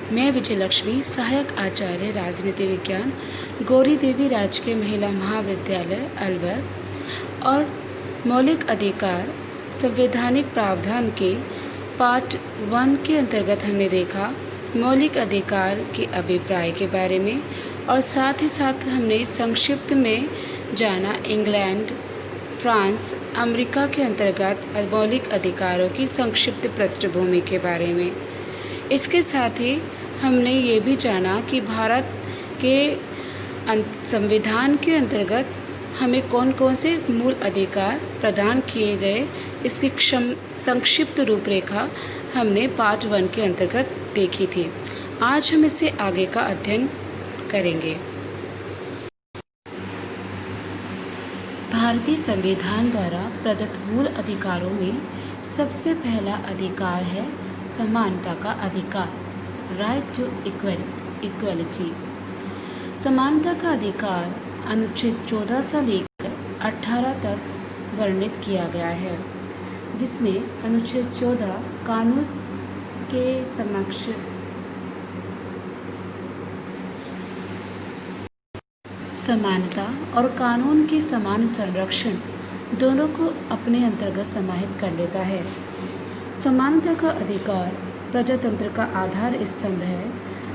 मैं विजयलक्ष्मी, सहायक आचार्य राजनीति विज्ञान, गौरी देवी राजकीय महिला महाविद्यालय अलवर, और मौलिक अधिकार संवैधानिक प्रावधान के पार्ट 1 के अंतर्गत हमने देखा मौलिक अधिकार के अभिप्राय के बारे में, और साथ ही साथ हमने संक्षिप्त में जाना इंग्लैंड, फ्रांस, अमेरिका के अंतर्गत मौलिक अधिकारों की संक्षिप्त पृष्ठभूमि के बारे में। इसके साथ ही हमने ये भी जाना कि भारत के संविधान के अंतर्गत हमें कौन कौन से मूल अधिकार प्रदान किए गए, इसकी संक्षिप्त रूपरेखा हमने पार्ट 1 के अंतर्गत देखी थी। आज हम इससे आगे का अध्ययन करेंगे। भारतीय संविधान द्वारा प्रदत्त मूल अधिकारों में सबसे पहला अधिकार है समानता का अधिकार, राइट टू इक्वलिटी। समानता का अधिकार अनुच्छेद 14 से लेकर 18 तक वर्णित किया गया है, जिसमें अनुच्छेद 14 कानून के समक्ष समानता और कानून के समान संरक्षण दोनों को अपने अंतर्गत समाहित कर लेता है। समानता का अधिकार प्रजातंत्र का आधार स्तंभ है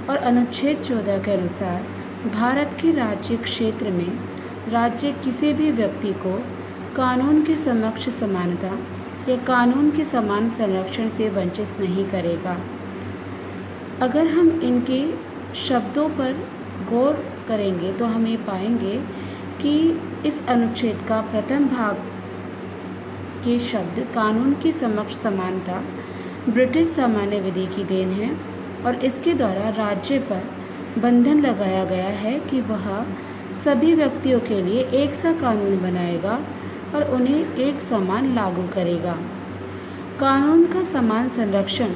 और अनुच्छेद 14 के अनुसार भारत के राज्य क्षेत्र में राज्य किसी भी व्यक्ति को कानून के समक्ष समानता या कानून के समान संरक्षण से वंचित नहीं करेगा। अगर हम इनके शब्दों पर गौर करेंगे तो हमें पाएंगे कि इस अनुच्छेद का प्रथम भाग के शब्द कानून के समक्ष समानता ब्रिटिश सामान्य विधि की देन है, और इसके द्वारा राज्य पर बंधन लगाया गया है कि वह सभी व्यक्तियों के लिए एक सा कानून बनाएगा और उन्हें एक समान लागू करेगा। कानून का समान संरक्षण,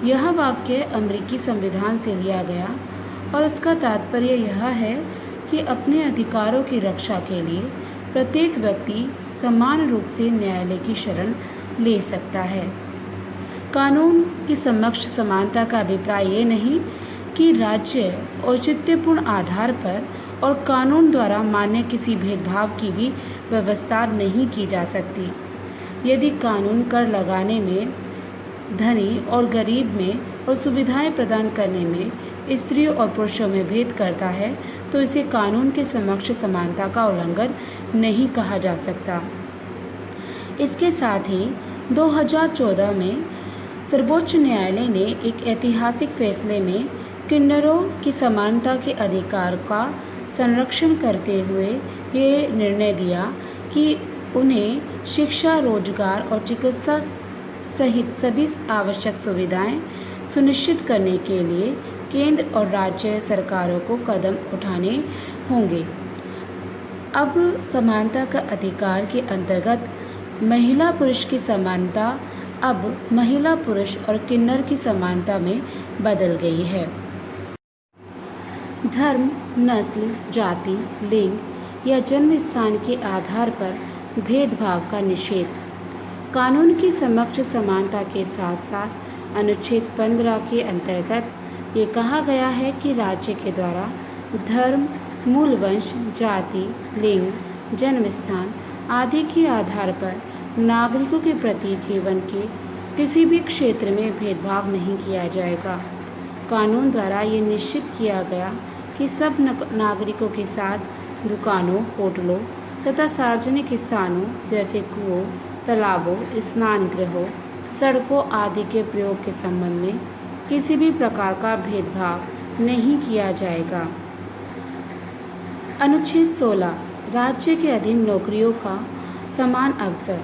यह वाक्य अमेरिकी संविधान से लिया गया और उसका तात्पर्य यह है कि अपने अधिकारों की रक्षा के लिए प्रत्येक व्यक्ति समान रूप से न्यायालय की शरण ले सकता है। कानून की समक्ष समानता का अभिप्राय ये नहीं कि राज्य औचित्यपूर्ण आधार पर और कानून द्वारा मान्य किसी भेदभाव की भी व्यवस्था नहीं की जा सकती। यदि कानून कर लगाने में, धनी और गरीब में और सुविधाएं प्रदान करने में स्त्रियों और पुरुषों में भेद करता है तो इसे कानून के समक्ष समानता का उल्लंघन नहीं कहा जा सकता। इसके साथ ही 2014 में सर्वोच्च न्यायालय ने एक ऐतिहासिक फैसले में किन्नरों की समानता के अधिकार का संरक्षण करते हुए ये निर्णय दिया कि उन्हें शिक्षा, रोजगार और चिकित्सा सहित सभी आवश्यक सुविधाएं सुनिश्चित करने के लिए केंद्र और राज्य सरकारों को कदम उठाने होंगे। अब समानता का अधिकार के अंतर्गत महिला पुरुष की समानता अब महिला पुरुष और किन्नर की समानता में बदल गई है। धर्म, नस्ल, जाति, लिंग या जन्म स्थान के आधार पर भेदभाव का निषेध। कानून की समक्ष समानता के साथ साथ अनुच्छेद 15 के अंतर्गत ये कहा गया है कि राज्य के द्वारा धर्म, मूल वंश, जाति, लिंग, जन्म स्थान आदि के आधार पर नागरिकों के प्रति जीवन के किसी भी क्षेत्र में भेदभाव नहीं किया जाएगा। कानून द्वारा ये निश्चित किया गया कि सब नागरिकों के साथ दुकानों, होटलों तथा सार्वजनिक स्थानों जैसे कुओं, तालाबों, स्नान गृहों, सड़कों आदि के प्रयोग के संबंध में किसी भी प्रकार का भेदभाव नहीं किया जाएगा। अनुच्छेद 16 राज्य के अधीन नौकरियों का समान अवसर।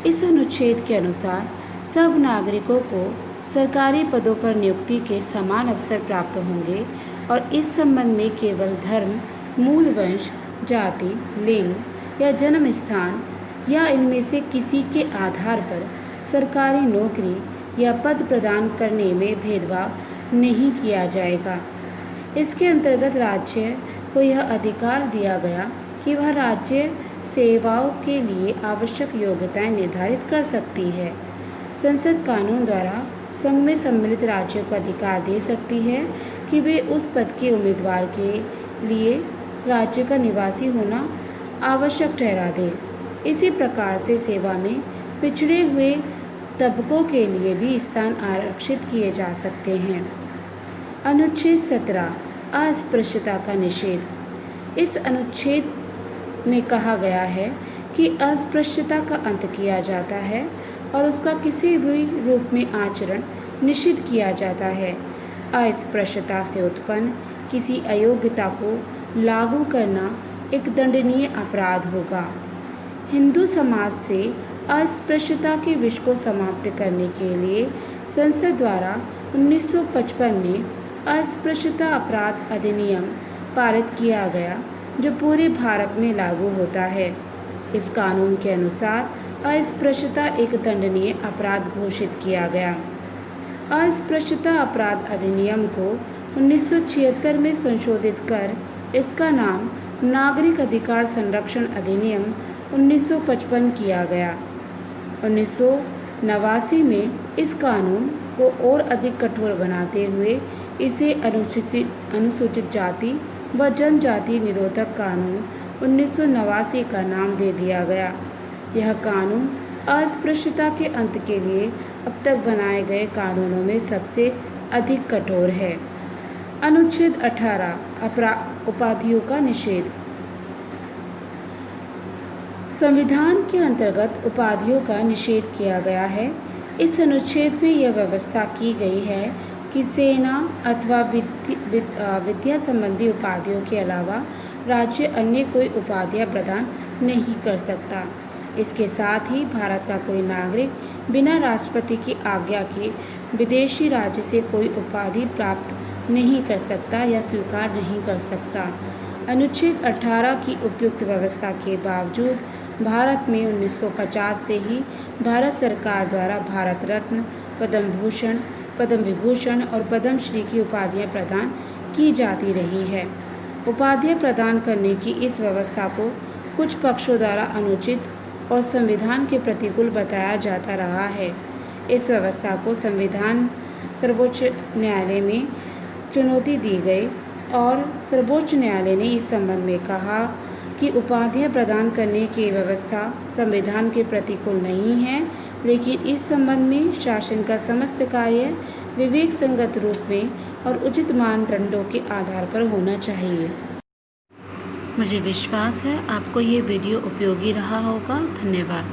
इस अनुच्छेद के अनुसार सब नागरिकों को सरकारी पदों पर नियुक्ति के समान अवसर प्राप्त होंगे और इस संबंध में केवल धर्म, मूल वंश, जाति, लिंग या जन्म स्थान या इनमें से किसी के आधार पर सरकारी नौकरी या पद प्रदान करने में भेदभाव नहीं किया जाएगा। इसके अंतर्गत राज्य को यह अधिकार दिया गया कि वह राज्य सेवाओं के लिए आवश्यक योग्यताएं निर्धारित कर सकती है। संसद कानून द्वारा संघ में सम्मिलित राज्यों को अधिकार दे सकती है कि वे उस पद के उम्मीदवार के लिए राज्य का निवासी होना आवश्यक ठहरा दें। इसी प्रकार से सेवा में पिछड़े हुए तबकों के लिए भी स्थान आरक्षित किए जा सकते हैं। अनुच्छेद 17 अस्पृश्यता का निषेध। इस अनुच्छेद में कहा गया है कि अस्पृश्यता का अंत किया जाता है और उसका किसी भी रूप में आचरण निषिद्ध किया जाता है। अस्पृश्यता से उत्पन्न किसी अयोग्यता को लागू करना एक दंडनीय अपराध होगा। हिंदू समाज से अस्पृश्यता के विष को समाप्त करने के लिए संसद द्वारा 1955 में अस्पृश्यता अपराध अधिनियम पारित किया गया, जो पूरे भारत में लागू होता है। इस कानून के अनुसार अस्पृश्यता एक दंडनीय अपराध घोषित किया गया। अस्पृश्यता अपराध अधिनियम को 1976 में संशोधित कर इसका नाम नागरिक अधिकार संरक्षण अधिनियम 1955 किया गया। 1989 में इस कानून को और अधिक कठोर बनाते हुए इसे अनुसूचित जाति व जनजाति निरोधक कानून 1989 का नाम दे दिया गया। यह कानून अस्पृश्यता के अंत के लिए अब तक बनाए गए कानूनों में सबसे अधिक कठोर है। अनुच्छेद 18 उपाधियों का निषेध। संविधान के अंतर्गत उपाधियों का निषेध किया गया है। इस अनुच्छेद में यह व्यवस्था की गई है कि सेना अथवा विद्या संबंधी उपाधियों के अलावा राज्य अन्य कोई उपाधियां प्रदान नहीं कर सकता। इसके साथ ही भारत का कोई नागरिक बिना राष्ट्रपति की आज्ञा के विदेशी राज्य से कोई उपाधि प्राप्त नहीं कर सकता या स्वीकार नहीं कर सकता। अनुच्छेद 18 की उपयुक्त व्यवस्था के बावजूद भारत में 1950 से ही भारत सरकार द्वारा भारत रत्न, पद्म भूषण, पद्म विभूषण और पद्मश्री की उपाधियां प्रदान की जाती रही है। उपाधियां प्रदान करने की इस व्यवस्था को कुछ पक्षों द्वारा अनुचित और संविधान के प्रतिकूल बताया जाता रहा है। इस व्यवस्था को सर्वोच्च न्यायालय में चुनौती दी गई और सर्वोच्च न्यायालय ने इस संबंध में कहा कि उपाधियां प्रदान करने की व्यवस्था संविधान के प्रतिकूल नहीं है, लेकिन इस संबंध में शासन का समस्त कार्य विवेक संगत रूप में और उचित मानदंडों के आधार पर होना चाहिए। मुझे विश्वास है आपको ये वीडियो उपयोगी रहा होगा। धन्यवाद।